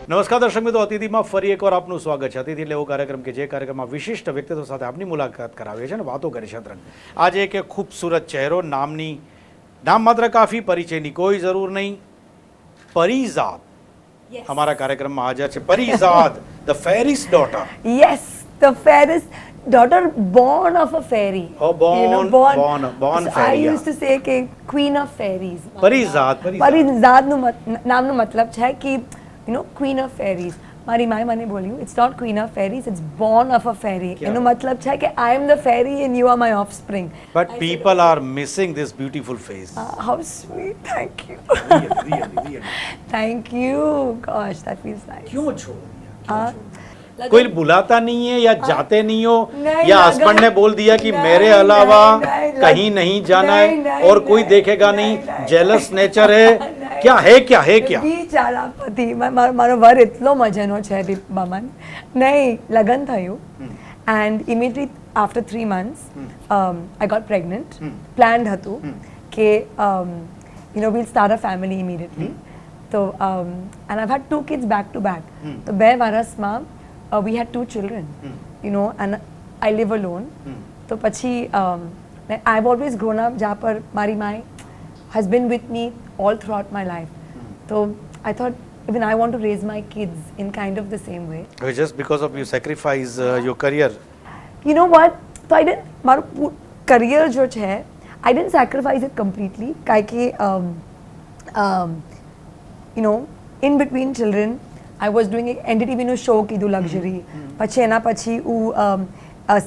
નમસ્કાર દર્શક મિત્રો, અતિથિમાં ફરી એકવાર આપનું સ્વાગત છે. અતિથિ એટલે એવો કાર્યક્રમ કે જે કાર્યક્રમમાં વિશિષ્ટ વ્યક્તિત્વ સાથે આપની મુલાકાત કરાવીએ છીએ અને વાતો કરી છે. આજે એક ખૂબસૂરત ચહેરો, નામ માત્ર કાફી, પરિચયની કોઈ જરૂર નહીં. પરિઝાદ हमारा कार्यक्रम में हाजिर है. Parizad, the fairy's daughter. Yes, the fairy's daughter, born of a fairy. Oh, born so fairy. I used to say कि queen of fairies. Parizad Parizad નામનો મતલબ છે કે queen of fairies. મારી માએ મને બોલ્યું, it's not queen of fairies, it's born of a fairy. એનો મતલબ છે કે I am the fairy and you are my offspring. But people are missing this beautiful face. How sweet, thank you. Really. Thank you, gosh, that feels nice. क्यों छोड़ कोई बुलाता नहीं है या जाते नहीं हो या हस्बैंड ने बोल दिया कि मेरे अलावा कहीं नहीं जाना है और कोई देखेगा नहीं, जेलस नेचर है, क्या બિચારા પતિ મારો વર એટલો મજાનો છે બમન. નહીં, લગ્ન થયું and immediately after 3 months I got pregnant. Planned હતું કે we'll start a family immediately. તો and I've had 2 kids back to back. તો 2 વર્ષમાં we had 2 children, and I live alone. તો પછી I've always grown up જ્યાં પર મારી માએ has been with me all throughout my life. So I thought even I want to raise my kids in kind of the same way. Just because of you sacrifice your career. You know what? So I didn't, મારું career જો છે, I didn't sacrifice it completely. કાઈ કે in between children I was doing એક NDTV નો show કીધું luxury. પછી એના પછી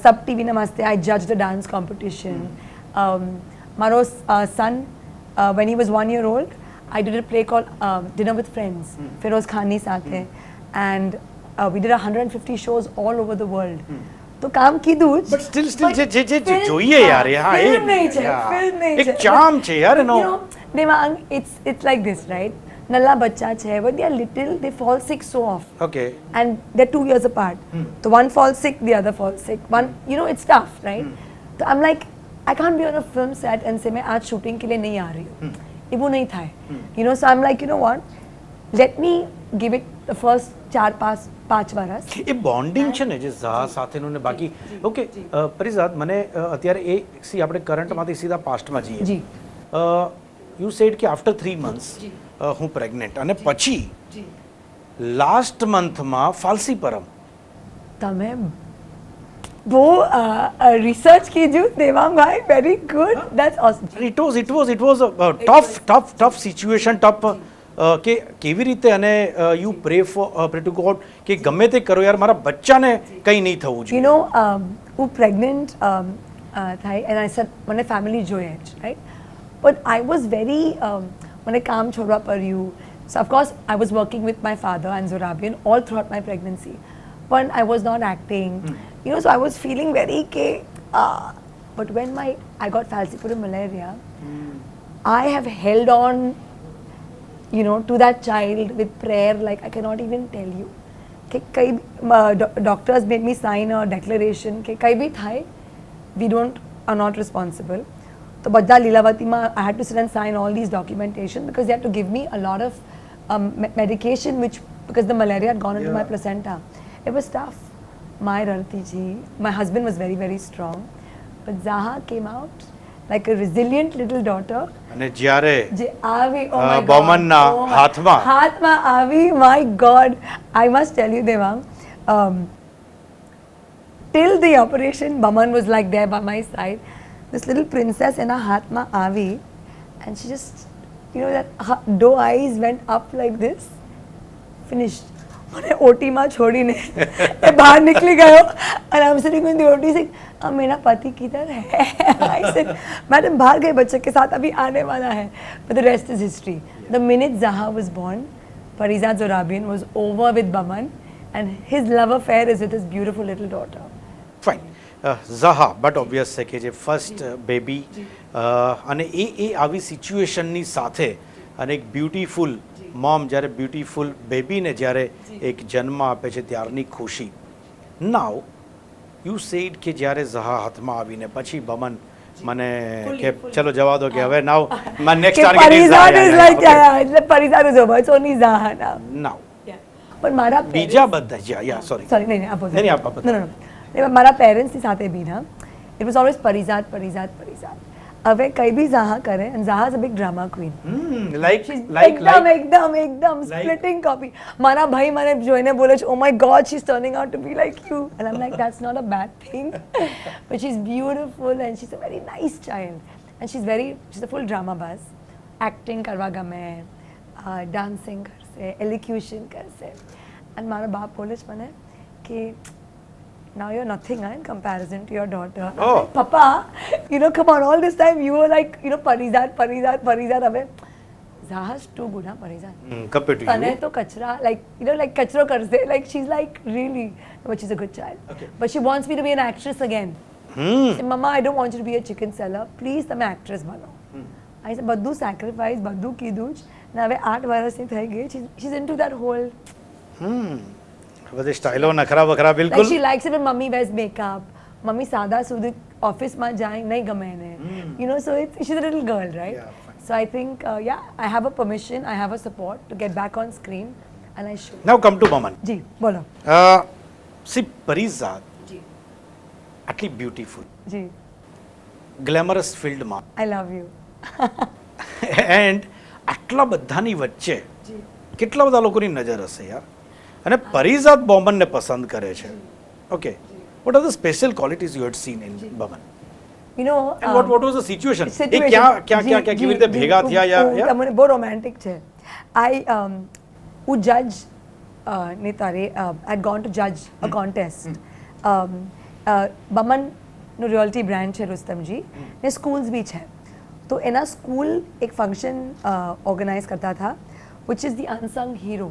સબ ટીવી ના મસ્તે I judged a dance competition. મારો son when he was 1 year old, I did a play called Dinner with Friends, Feroz Khani સાથે, and we did 150 shows all over the world. તો કામ કીધું જ, but still જે જોઈએ યાર, હા film નહીં છે, film નહીં છે, એક charm છે યાર. Devang, it's like this, right? નલ્લા બચ્ચા છે, when they are little they fall sick so often. Okay. And they're 2 years apart. So one falls sick, the other falls sick. One, it's tough, right? So I'm like, I can't be on a film set and say मैं आज shooting के लिए नहीं आ रही हूँ. ये वो नहीं था. So I'm like, what? Let me give it the first 4-5 વર્ષ. એ બોન્ડિંગ છે ને જે ઝા સાથેનું ને બાકી. ઓકે પરિઝાદ, મને અત્યારે આપણે કરંટમાંથી સીધા પાસ્ટમાં જઈએ. જી. યુ સેડ કે આફ્ટર 3 months હું પ્રેગ્નેન્ટ અને પછી લાસ્ટ મંથમાં ફાલસી પરમ. તમે બહુ રિસર્ચ કીધું દેવાંગ ભાઈ, very good, that's awesome. It was a tough situation, કે કેવી રીતે અને યુ pray to God કે ગમે તે કરો યાર, મારા બચ્ચાને કંઈ નહીં થવું જોઈએ. હું પ્રેગ્નન્ટ થાય and I said મને ફેમિલી જોઈએ જ, right? But I was very મને કામ છોડવા પડ્યું. So of course I was working with my father and Zorabian all throughout my pregnancy, but I was not acting. So I was feeling very but when I got falciparum malaria, I have held on to that child with prayer like I cannot even tell you. Doctors made me sign a declaration કે કઈ બી થાય we are not responsible. તો બધા લીલાવતીમાં I had to sit and sign all these documentation because they had to give me a lot of medication because the malaria had gone into my placenta. It was tough. My husband was very, very strong, but Zaha came out like a resilient little daughter. અને જ્યારે જે આવી, oh my God, બમનના હાથમાં આવી, my God, I must tell you Devang, till the operation Baman was like there by my side. This little princess in her હાથમાં આવી and she just that her doe eyes went up like this, finished. મને ઓટીમાં છોડીને એ બહાર નીકળી ગયો and I'm sitting in the OT saying मेरा पति किधर है? I said मैडम बाहर गए बच्चे के साथ, अभी आने वाला है. But the rest is history. The minute Zaha was born, Perizaad Zorabian was over with Baman and his love affair is with his beautiful little daughter. Fine. Zaha, but obvious છે કે જે ફર્સ્ટ બેબી અને એ આવી સિચ્યુએશનની સાથે અને એક beautiful mom જ્યારે beautiful બેબીને જ્યારે એક જન્મ આપે છે ત્યારની ખુશી. નાવ યુ સેડ કે જ્યારે ઝાહા હાથમાં આવીને પછી બમન મને કે ચલો જવા દો કે હવે now my next target is Perizaad is like, એટલે Perizaad is over, it's only Zaha now. નાવ પણ મારા બીજા બધા યા સોરી સોરી નહીં આપો નહીં આપ નો મારા પેરેન્ટ્સની સાથે બી ના it was always Perizaad Perizaad Perizaad. હવે કઈ બી ઝાહા કરે and Zaha is a big drama queen. એકદમ સ્પ્લિટિંગ કોપી. મારા ભાઈ મને જોઈને બોલે છે oh my God she is turning out to be like you and I am like that's not a bad thing but she is beautiful and she is a very nice child and she is a full drama બાઝ. Acting કરવા ગમે, dancing કરશે, એલિક્યુશન કરશે. અને મારા બાપ બોલે છે મને કે now you're nothing in comparison to your daughter. Oh. Papa, come on, all this time you were like, Perizaad. Abhe, Zaha's too good, huh, Perizaad? Compared to Tane you. to kachra, like kachro karse, like she's like really, but she's a good child. Okay. But she wants me to be an actress again. Say, Mama, I don't want you to be a chicken seller. Please, તમે actress bano. I said, બધું sacrifice, બધું કીધું જ. ને હવે 8 વર્ષની થઈ ગઈ. She's into that whole. બધી સ્ટાઇલો નખરા બખરા Like બિલકુલ. she likes it when mummy wears makeup. Mummy સાદા સુધી ઓફિસમાં જાય નહીં ગમે એને. So she's a little girl, right? Yeah, fine. So I think, I have a permission, I have a support to get back on screen and I should. Now come to Maman. જી, બોલો. See, Perizaad, જી, આટલી beautiful, જી. Glamorous ફિલ્ડમાં I love you. And આટલા બધાની વચ્ચે જી. કેટલા બધા લોકોની નજર હશે યાર. અને પરિઝાદ બોમનને પસંદ કરે છે. Okay, what are the special qualities you had seen in Boman? And what what was the situation? એ ક્યાં કેવી રીતે ભેગા થયા યા તમને બહુ રોમેન્ટિક છે. હું જજ ને તારે આઈ ગોન ટુ જજ અ કોન્ટેસ્ટ. બમનનું રોયલ્ટી બ્રાન્ડ છે રુસ્તમજી ને સ્કૂલ્સ બી છે. તો એના સ્કૂલ એક ફંક્શન ઓર્ગેનાઇઝ કરતા હતા which is the unsung hero.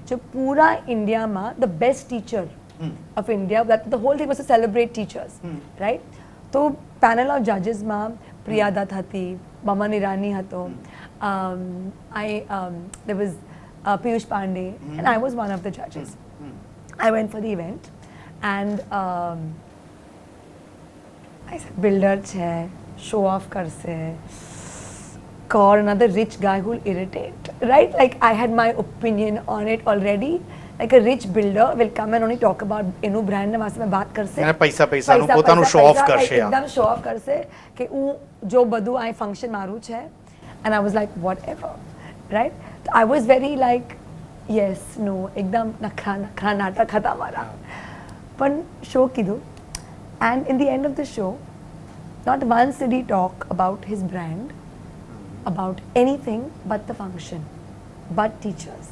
जो पूरा इंडिया में the best teacher of India, that the whole thing was to celebrate teachers, right? तो panel of judges में Perizaad थी, Maman Irani हतो, there was Piyush Pandey, and I was one of the judges. I went for the event, and I said builder छे, show off करसे. Or another rich guy who will irritate, right? Like I had my opinion on it already. Like a rich builder will come and only talk about એનું brand ને વાસ્તે બાત કરશે. એને પૈસાનું પોતાનું show of કરશે. એકદમ show of કરશે કે હું જો બધું આ ફંક્શન મારું છે. And I was like whatever, right? I was very like yes, no, એકદમ નખરા નાટક હતા મારા. પણ શો કીધું. And in the end of the show, not once did he talk about his brand, about anything but the function, but teachers.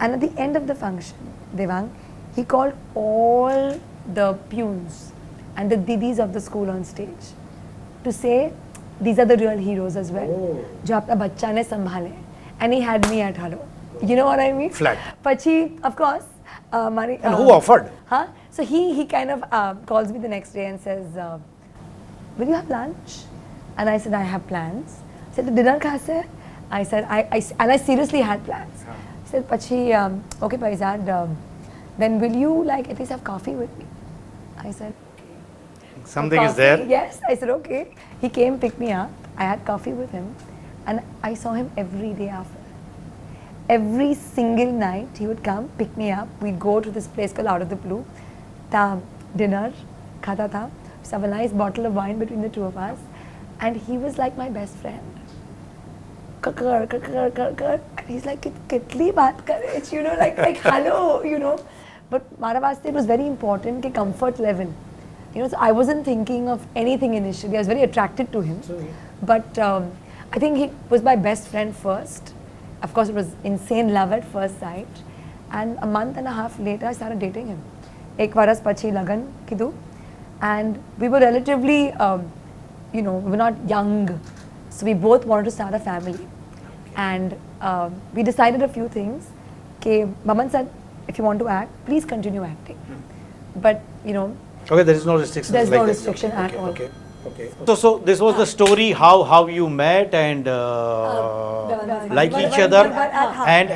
And at the end of the function, Devang, he called all the peons and the didis of the school on stage to say these are the real heroes as well. जो अपना बच्चा ने संभाले. And he had me at hello. You know what I mean? Flat. Pachi, of course, And who offered? Huh? So he kind of calls me the next day and says, will you have lunch? And I said, I have plans. He said, dinner kahan se? I said, and I seriously had plans. He said, Pachi, okay, Perizaad, then will you like at least have coffee with me? I said, okay. Something coffee? is there. Yes, I said, okay. He came, picked me up. I had coffee with him. And I saw him every day after. Every single night, he would come, pick me up. We'd go to this place called Out of the Blue. Dinner, khata tha. We have a nice bottle of wine between the two of us. And he was like my best friend. And he's like, kitli baat kare, like hello, But mara vaste it was very important ke comfort level. So I wasn't thinking of anything initially. I was very attracted to him. But I think he was my best friend first. Of course, it was insane love at first sight. And a month and a half later, I started dating him. Ek varas pachi lagan kidu. And we were relatively, we were not young. So we both wanted to start a family. And we decided a few things. Maman said, if you want to act, please continue acting. But, Okay, there is no restriction. There's like no that. restriction at all. Okay. So this was the story how you met and like each other and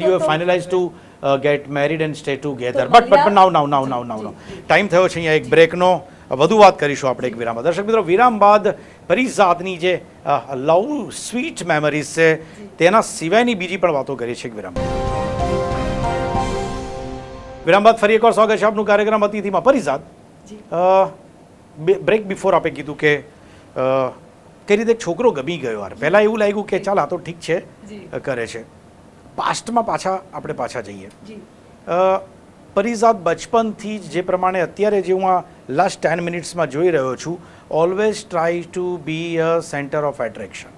you have finalized to get married and stay together. But now. Time થયો છે અહીંયા એક બ્રેકનો. વધુ વાત કરીશું આપણે એક વિરામમાં. દર્શક મિત્રો, વિરામ બાદ પરિઝાદની જે લવ સ્વીટ મેમરીઝ છે તેના સિવાયની બીજી પણ વાતો કરીએ છીએ એક વિરામ. વિરામ બાદ ફરી એકવાર સ્વાગત છે આપનું કાર્યક્રમ અતિથિમાં પરિઝાદ. બ્રેક બિફોર આપે કીધું કે કઈ રીતે એક છોકરો ગમી ગયો યાર. પહેલાં એવું લાગ્યું કે ચાલ આ તો ઠીક છે કરે છે. પાસ્ટમાં આપણે પાછા જઈએ. પરિઝાદ બચપનથી જ જે પ્રમાણે અત્યારે જે હું આ લાસ્ટ 10 મિનિટ્સમાં જોઈ રહ્યો છું, always try to be a centre of attraction.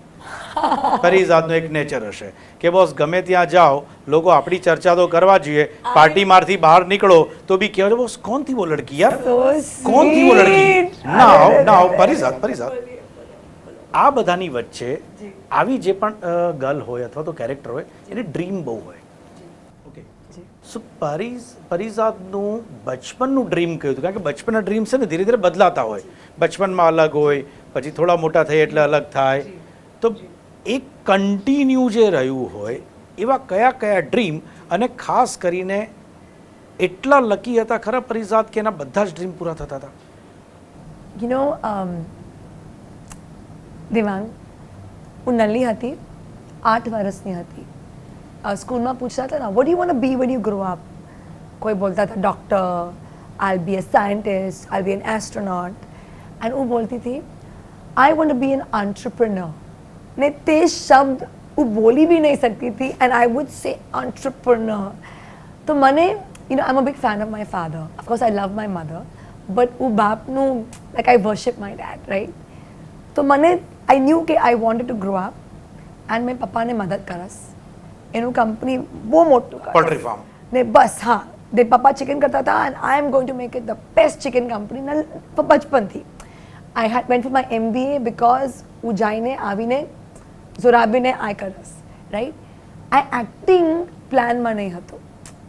પરિઝાદનો એક નેચર હશે કે બોસ ગમે ત્યાં જાઓ લોકો આપણી ચર્ચા તો કરવા જોઈએ, પાર્ટીમાંથી બહાર નીકળો તો બી કહેવાય બોસ કોણ થી વો લડકી યાર, કોણ થી વો લડકી. નાવ પરિઝાદ આ બધાની વચ્ચે આવી જે પણ ગર્લ હોય અથવા તો કેરેક્ટર હોય એને ડ્રીમ બહુ હોય. ઓકે, સો પરિઝાદનું બચપનનું ડ્રીમ કયું હતું? કારણ કે બચપનના ડ્રીમ છે ને ધીરે ધીરે બદલાતા હોય. બચપનમાં અલગ હોય, પછી થોડા મોટા થાય એટલે અલગ થાય. તો એક કન્ટિન્યુ જે રહ્યું હોય એવા કયા કયા ડ્રીમ, અને ખાસ કરીને એટલા લકી હતા ખરા પરિઝાદ કે એના બધા જ ડ્રીમ પૂરા થતા હતા? યુ નો દેવાંગ, હું નલ્લી હતી, 8 વર્ષની હતી. સ્કૂલમાં પૂછતા હતા ને what you want be when you grow up. કોઈ બોલતા હતા doctor, I'll be a scientist, I'll be an astronaut. And હું બોલતી હતી I want be an entrepreneur. ને તે શબ્દ હું બોલી બી નહીં શકતી હતી, and I would say entrepreneur. તો મને you know I am a big fan of my father. Of course I love my mother, but હું બાપનું like I worship my dad, right. તો મને આઈ ન્યૂ કે I wanted to grow up and મેં પપ્પાને મદદ કરસ. એનું કંપની બહુ મોટું પોલ્ટ્રી ફાર્મ ને બસ હા તે પપ્પા ચિકન કરતા હતા and I am going to make it the best chicken company બચપનથી. I had went for my MBA because હું જઈને આવીને ઝોરાબીને આઈ કરસ, રાઈટ. આઈ એક્ટિંગ પ્લાનમાં નહીં હતો.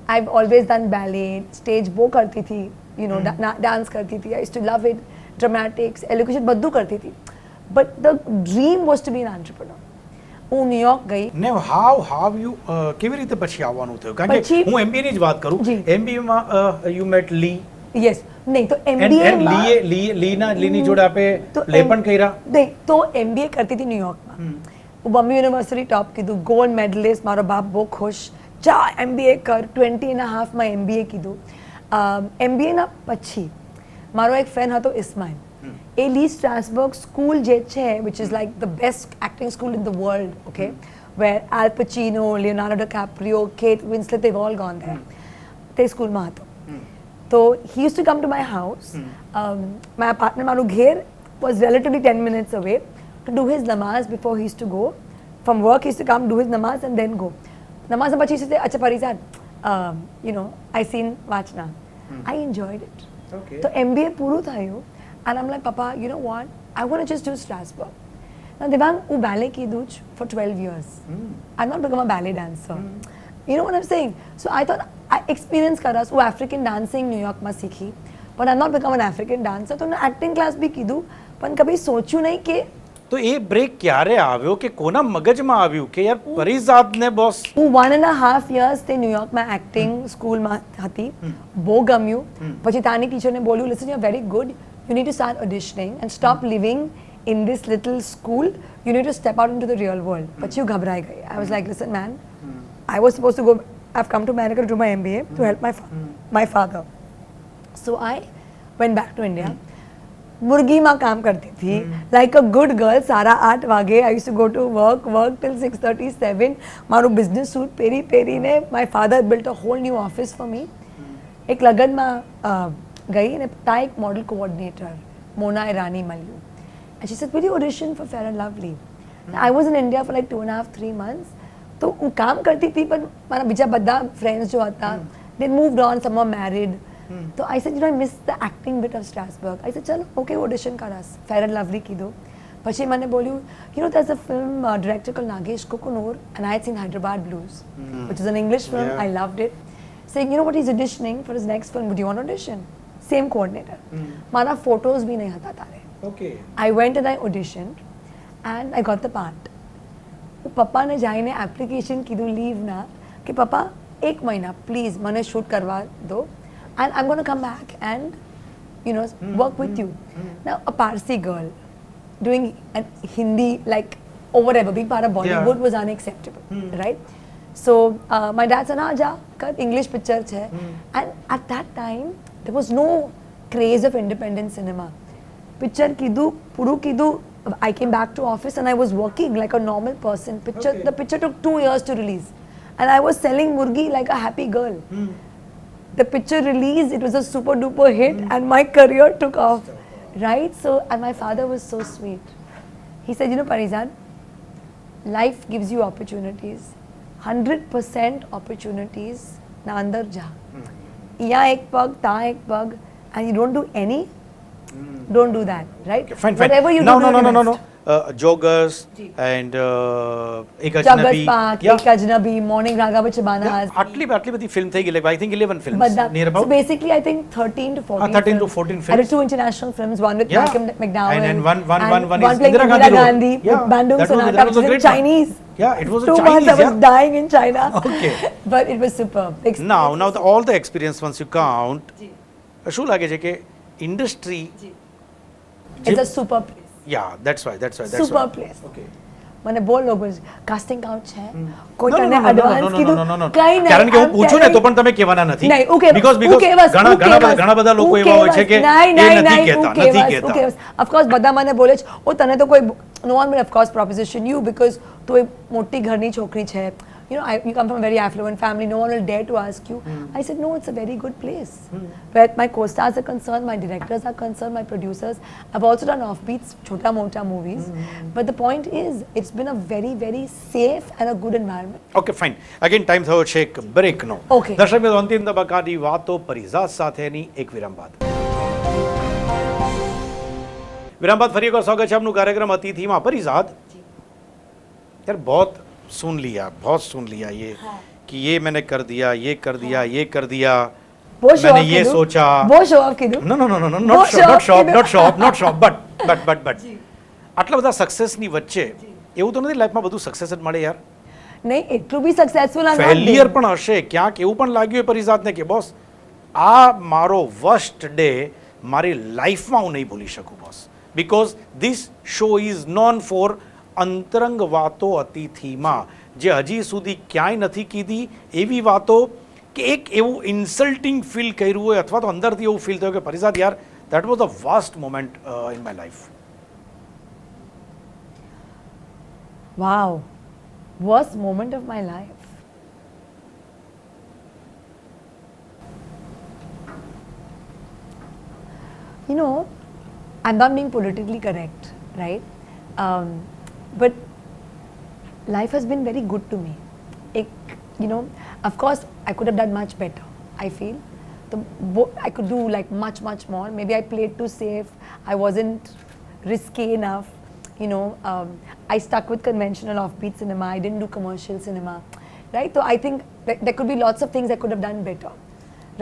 I always done ballet, stage બહુ કરતી હતી, યુ નો ડાન્સ કરતી હતી. આઈ ટુ લવ ઇટ, ડ્રામેટિક્સ, એલોક્યુશન બધું કરતી હતી. But the dream was to be an entrepreneur. હું ન્યુયોર્ક ગઈ ને હાવ યુ કેવી રીતે પછી આવવાનું થયું? કારણ કે હું MBA ની જ વાત કરું. MBA માં યુ મેટ લી. યસ, નહીં તો MBA માં લીની જોડે આપે પ્લે પણ કર્યા. નહીં તો MBA કરતી હતી ન્યુયોર્કમાં. હું બોમ્બે યુનિવર્સિટી ટોપ કીધું, ગોલ્ડ મેડલિસ્ટ. મારો બાપ બહુ ખુશ, જા MBA કર. 20.5 માં MBA કીધું. MBA ના પછી મારો એક ફ્રેન્ડ હતો ઇસ્માઇલ. એ લી સ્ટ્રાસબર્ગ સ્કૂલ જે છે which is like the best acting school in the world, okay, where Al Pacino, Leonardo DiCaprio, Kate Winslet, they've all gone there. તે સ્કૂલમાં હતો. તો he used to come to my house. મારા partner, મારું ઘેર was relatively 10 minutes away, to do his namaz before he used to go from work. He used to come, do his namaz and then go. Namaz પછી he used to say, "Acha Perizaad, you know, I seen Vachna." I enjoyed it. Okay. તો MBA પૂરું થયું and I'm like, Papa, you know what? I want to just do Strasbourg. Now, Devang, હું ballet કીધું જ for 12 years. I'm not become a ballet dancer. You know what I'm saying? So I thought, I experience કરસ. હું African dancing New York માં શીખી, but I'm not become an African dancer. તો મેં acting class બી કીધું, પણ કભી સોચ્યું નહીં કે તો એ બ્રેક ક્યારે આવ્યો કે કોના મગજમાં આવ્યું કે યાર પરિઝાદને બોસ? હું 1.5 years તે ન્યુયોર્કમાં એક્ટિંગ સ્કૂલમાં હતી. બહુ ગમ્યું. પછી તાની ટીચરને બોલ્યું, listen, you are very good, you need to start auditioning and stop living in this little school, you need to step out into the real world. પછી હું ગભરાઈ ગઈ. I was like, listen man, I was supposed to go, I've come to America to do my MBA to help my father. So I went back to India. મુરગીમાં કામ કરતી હતી, like a good girl. 8:30 વાગે I used to go to work till 6:37. મારું business suit પહેરીને my father built a whole new office for me. એક લગ્નમાં ગઈ ને ત્યાં એક મોડલ કોઓર્ડિનેટર મોના રાની મળ્યું. And she said, will you audition for Fair and Lovely? I was in India for like 2.5-3 months. તો હું કામ કરતી હતી, પણ મારા બીજા બધા ફ્રેન્ડ્સ જો હતા, they moved on, some were married. So I said, you know, I missed the acting bit of Strasbourg. I said, chalo, okay, audition karas. Fair and Lovely kiddo. પછી મને બોલ્યું, you know, there's a film director called Nagesh Kukunur, and I had seen Hyderabad Blues, which is an English film. I loved it. Saying, you know what, he's auditioning for his next film. Would you want to audition? Same coordinator. મારા photos भी नहीं હતા તારે. Okay. I went and I auditioned, and I got the part. પપ્પાને જઈને application કીધું લીવના કે પપ્પા 1 મહિના પ્લીઝ મને શૂટ કરવા દો, and I'm going to come back and, you know, work with you. Now, a Parsi girl doing Hindi, like, or whatever, being part of Bollywood was unacceptable, right? So my dad said, "Na ja, kar English picture છે." And at that time there was no craze of independent cinema. Picture કીધું, પૂરું કીધું. I came back to office and I was working like a normal person. The picture took 2 years to release, and I was selling murgi like a happy girl. The picture released, it was a super duper hit, and my career took off, right? So, and my father was so sweet. He said, "You know, Perizaad, life gives you opportunities. 100% opportunities. Na andar ja. Ya ek pag, ta ek pag, and you don't do any. Don't do that, right? Okay, fine. Whatever you no, do, no, do no, your no, no, best. no. Joggers and એક Joggers Ajnabi. Park, Yeah. Ek Ajnabi, Morning Raga with Shabana has. આટલી બધી film થઈ ગઈ, like I think 11 films But that, near so about. basically, I think 13 to 14. 13 to 14 I did films. 2 international films, one with Yeah. Malcolm McDowell, And one is playing Indira Indira Gandhi role. Gandhi Yeah, with Bandung that was- Sonata, that was a which was in great one. Chinese. Yeah, it was a 2 months Chinese, I was yeah. dying in China. Okay. But it was superb. Now all the experience once you count, શું લાગે છે કે industry It's a super place. yeah, that's why. Super place. Okay. મને બહુ લોકો casting cout છે કોઈ No, no, તને no, no, advance no, no, કીધું no, no, no. કઈ નહીં કારણ કે હું I'm પૂછું ને તો telling- પણ તમે કહેવાના નથી. નહીં હું કહેવાસ Because ઘણા બધા લોકો એવા હોય છે કે એ નથી કહેતા. ઓફકોર્સ બધા મને બોલે છે ઓ તને તો કોઈ no one will of course proposition you because તું એક મોટી ઘરની છોકરી છે you know you come from a very affluent family, no one will dare to ask you. I said no, it's a very good place where my co-stars are concerned, my directors are concerned, my producers. I've also done offbeats chota mota movies, but the point is it's been a very very safe and a good environment. Okay fine. Again time થયો છે એક બ્રેકનો. Okay. દર્શક મિત્રો, અંતિમ તબક્કાની વાતો પરિઝાદ સાથેની એક વિરામ બાદ. વિરામ બાદ ફરી એકવાર સ્વાગત છે આપનું કાર્યક્રમ અતિથિમાં. પરિઝાદ, यार बहुत सुन लिया ये कि ये मैंने कर दिया, ये कर दिया, ये कर दिया, मैंने ये सोचा. वो शो ऑफ कीधું No, not shop, but આટલા બધા સક્સેસની વચ્ચે એવું તો નથી લાઈફમાં બધું સક્સેસ જ મળે યાર. નહીં એટલું બી સક્સેસફુલ આ ફેલિયર પણ હશે ક્યાંક, એવું પણ લાગ્યું હોય પરિઝાદને કે બોસ આ મારો વર્સ્ટ ડે મારી લાઈફમાં હું નહીં ભૂલી શકું boss, because this show is known for અંતરંગ વાતો અતિથિમાં, જે હજી સુધી ક્યાંય નથી કીધી એવી વાતો કે એક એવું ઇન્સલ્ટિંગ ફીલ કર્યું હોય અથવા તો અંદરથી એવું ફીલ થયું કે પરિઝાદ યાર that was the worst moment in my life. Wow, worst moment of my life. You know, I'm not being politically correct, right? But life has been very good to me. You know, of course, I could have done much better, I feel. I could do like much more. Maybe I played too safe. I wasn't risky enough. You know, I stuck with conventional offbeat cinema. I didn't do commercial cinema, right? So I think there could be lots of things I could have done better,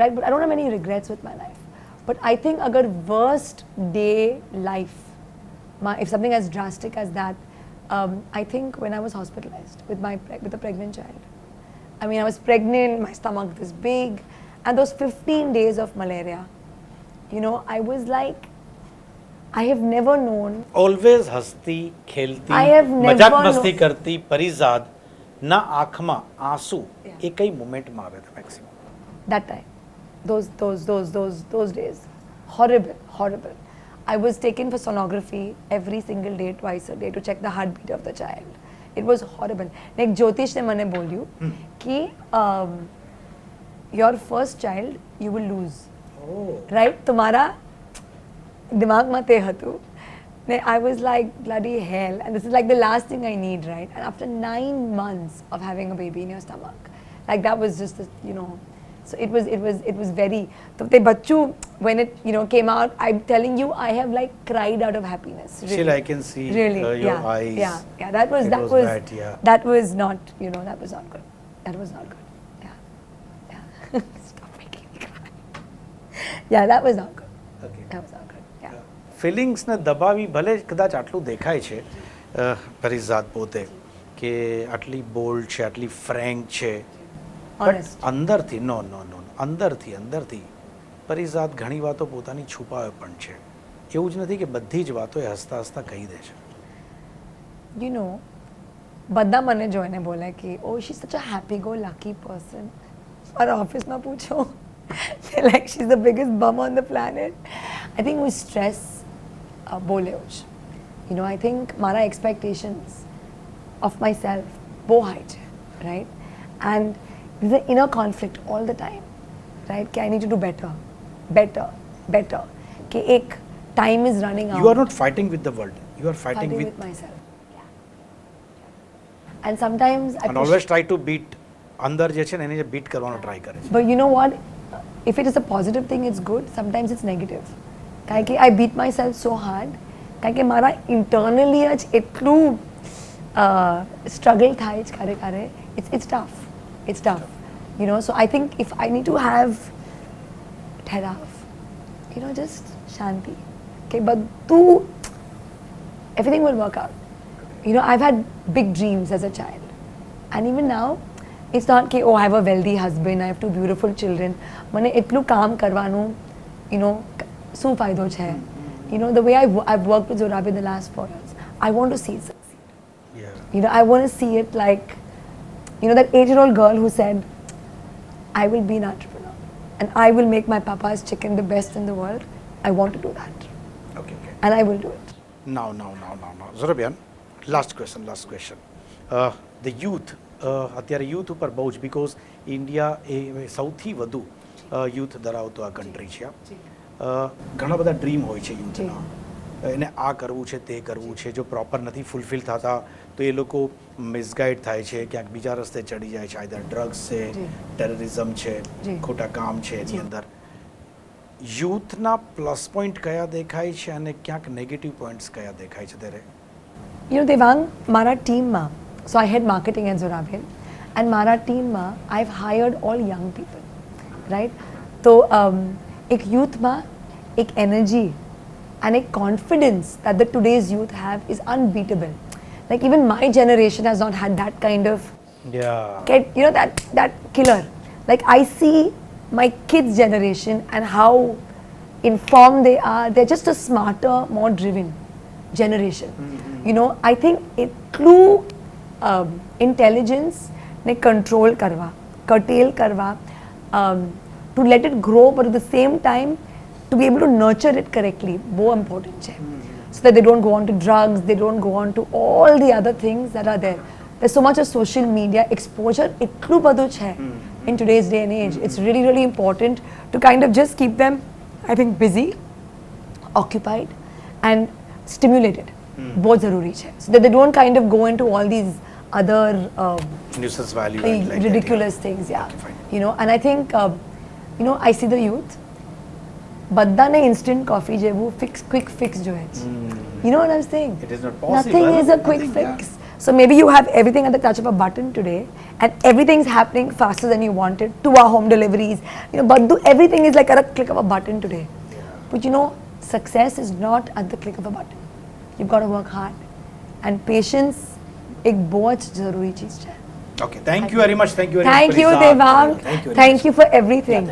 right? But I don't have any regrets with my life. But I think agar worst day life, if something as drastic as that, I think when I was hospitalized with a pregnant child. I mean, I was pregnant, my stomach this big, and those 15 days of malaria, you know, I was like, I have never known. Always હસતી ખેલતી I have never મજાક known. મસ્તી કરતી પરિઝાદ ના આંખમાં આંસુ એ કઈ મોમેન્ટમાં આવે છે maximum? That time, those days, horrible. I was taken for sonography every single day, twice a day, to check the heartbeat of the child. It was horrible. Like Jyotish ne mane bolyu ki your first child you will lose, right? Tumhara dimag mein te hatu. I was like, bloody hell, and this is like the last thing I need, right? And after 9 months of having a baby in your stomach, like that was just you know. So it was very. So the bachchu, when it came out, I'm telling you, I have like cried out of happiness. Really. Still I can see your eyes. Yeah. That was bad, yeah. That was not that was not good. That was not good. Yeah. Stop making me cry. Yeah, that was not good. Okay. That was not good. Yeah. ફિલિંગ્સને દબાવી ભલે કદાચ આટલું દેખાય છે પરિઝાદ પોતે કે આટલી bold છે, આટલી ફ્રેન્ક છે, Honest. અંદરથી અંદરથી પરિઝાદ ઘણી વાતો પોતાની છુપાવે પણ છે. એવું જ નથી કે બધી જ વાતો એ હસતા કહી દે છે. You know, બધા મને જોઈને બોલે કે oh she such a happy go lucky person. મારા ઓફિસમાં પૂછો like she is the biggest bum on the planet. I think હું સ્ટ્રેસ બહુ લેવું છે. યુ નો આઈ થિંક મારા એક્સપેક્ટેશન્સ ઓફ માય સેલ્ફ બહુ હાઈ છે, right? And there's an inner conflict all the time, right? कि I need to do better, better, better. कि एक time is running out. You are not fighting with the world. You are fighting with myself. And sometimes I and always try to beat અંદર જે છે ને એને beat કરવાનો try કરે છે. But you know what? If it is a positive thing, it's good. Sometimes it's negative. કારણ કે I beat myself so hard. કારણ કે મારા internally જ એટલું struggle થાય છે કરે. It's tough. It's tough, you know. So I think if I need to have ठहराव, you know, just shanti. Okay, but everything will work out. You know, I've had big dreams as a child, and even now, it's not कि oh I have a wealthy husband, I have 2 beautiful children. મને એટલું કામ કરવાનું, you know, શું ફાયદો છે? You know, the way I've worked with Zorabian the last 4 years, I want to see it succeed. Yeah. You know, I want to see it like. You know that 8-year-old girl who said, I will be an entrepreneur and I will make my papa's chicken the best in the world. I want to do that. Okay. And I will do it. Now. Zorabian, last question. The youth, અત્યારે youth ઉપર બહુ જ because India એ સૌથી વધુ youth ધરાવતો આ country છે. ઘણા બધા ડ્રીમ હોય છે youthના. એને આ કરવું છે તે કરવું છે, જો પ્રોપર નથી ફૂલફિલ થતા તો એ લોકો મિસગાઈડ થાય છે, ક્યાંક બીજા રસ્તે ચડી જાય છે, આઈધર ડ્રગ્સ છે, ટેરરિઝમ છે, ખોટા કામ છે એની અંદર. યુથના પ્લસ પોઈન્ટ કયા દેખાય છે અને ક્યાંક નેગેટિવ પોઈન્ટ્સ કયા દેખાય છે ત્યારે? You know, Devang, મારા ટીમમાં, so I head marketing at Zorabian, and મારા ટીમમાં I've hired all young people, right? તો એક યુથમાં એક energy and a confidence that the today's youth have is unbeatable. Like even my generation has not had that kind of you know that killer. Like I see my kids' generation and how informed they are. They're just a smarter, more driven generation. You know, I think એટલું intelligence ને control કરવા, curtail કરવા, to let it grow, but at the same time to be able to nurture it correctly, બહુ important છે. So that they don't go on to drugs, they don't go on to all the other things that are there. There's so much of social media exposure, એટલું બધું છે in today's day and age. It's really, really important to kind of just keep them, I think, busy, occupied and stimulated. बहुत ज़रूरी છે. So that they don't kind of go into all these other nuisance value ridiculous things, yeah. Okay, you know, and I think, you know, I see the youth, બધાને instant coffee જેવું quick fix જોઈએ છે. You know what I'm saying? It is not possible. Nothing is a quick fix. So maybe you have everything at the touch of a button today and everything's happening faster than you wanted. 2-hour home deliveries. You know, but everything is like at a click of a button today. But you know, success is not at the click of a button. You've got to work hard. And patience एक बहुत ज़रूरी चीज़ है. Okay, thank you very much. Thank you, Devang. Thank you for everything.